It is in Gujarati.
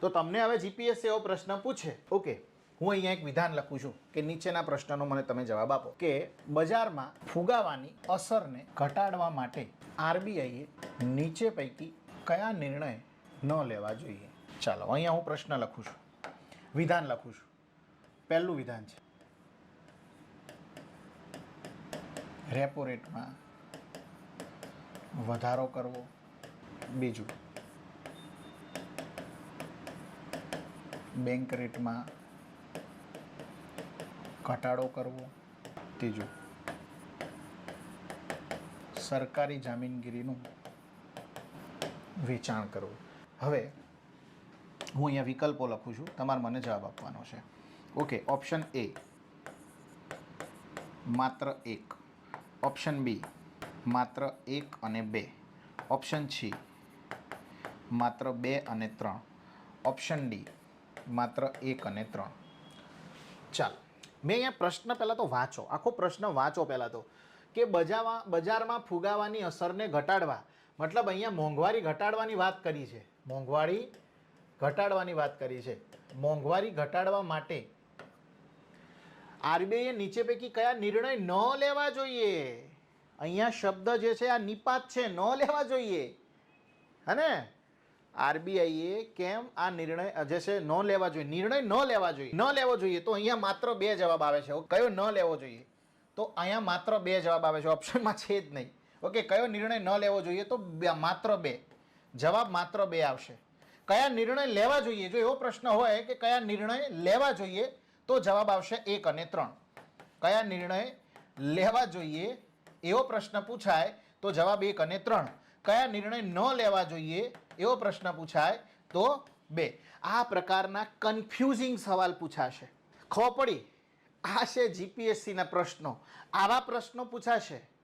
તો તમને હવે જીપીએસસી એવો પ્રશ્ન પૂછે, ઓકે, હું અહીંયા એક વિધાન લખું છું કે નીચેના પ્રશ્નનો મને તમે જવાબ આપો કે બજારમાં ફુગાવાની અસરને ઘટાડવા માટે આરબીઆઈએ નીચે પૈકી કયા નિર્ણય ન લેવા જોઈએ. ચાલો અહીંયા હું પ્રશ્ન લખું છું, વિધાન લખું છું. પહેલું વિધાન છે રેપો રેટમાં વધારો કરવો. બીજું બેંક રેટમાં ઘટાડો કરવો. ત્રીજું સરકારી જામીનગીરીનું વેચાણ કરવું. હવે હું અહીંયા વિકલ્પો લખું છું, તમારે મને જવાબ આપવાનો છે. ઓકે, ઓપ્શન એ માત્ર 1, ઓપ્શન બી માત્ર 1 અને 2, ઓપ્શન સી માત્ર 2 અને 3, ઓપ્શન ડી માત્ર 1 અને 3. ચાલો, મેં અહીંયા પ્રશ્ન પહેલાં તો વાંચો, આખો પ્રશ્ન વાંચો પહેલાં તો, કે બજારમાં ફુગાવાની અસરને ઘટાડવા, મતલબ અહીંયા મોંઘવારી ઘટાડવાની વાત કરી છે. મોંઘવારી ઘટાડવાની વાત કરી છે. મોંઘવારી ઘટાડવા માટે આરબીઆઈએ નીચે પૈકી કયા નિર્ણય ન લેવા જોઈએ. અહીંયા શબ્દ જે છે આ નિપાત છે, ન લેવા જોઈએ. હને આરબીઆઈએ કેમ આ નિર્ણય જે છે ન લેવા જોઈએ, નિર્ણય ન લેવા જોઈએ, ન લેવો જોઈએ. તો અહીંયા માત્ર 2 જવાબ આવે છે. કયો ન લેવો જોઈએ? તો અહીંયા માત્ર 2 જવાબ આવે છે, ઓપ્શનમાં છે જ નહીં. ઓકે, કયો નિર્ણય ન લેવો જોઈએ? તો માત્ર 2 જવાબ, માત્ર 2 આવશે. કયા નિર્ણય લેવા જોઈએ? જો એવો પ્રશ્ન હોય કે કયા નિર્ણય લેવા જોઈએ, તો જવાબ આવશે 1 અને 3. કયા નિર્ણય લેવા જોઈએ એવો પ્રશ્ન પૂછાય તો જવાબ 1 અને 3. કયા નિર્ણય ન લેવા જોઈએ એવો પ્રશ્ન પૂછાય તો 2. આ પ્રકારના કન્ફ્યુઝિંગ સવાલ પૂછાશે. ખબર પડી? આ છે જીપીએસસીના પ્રશ્નો. આવા પ્રશ્નો પૂછાશે.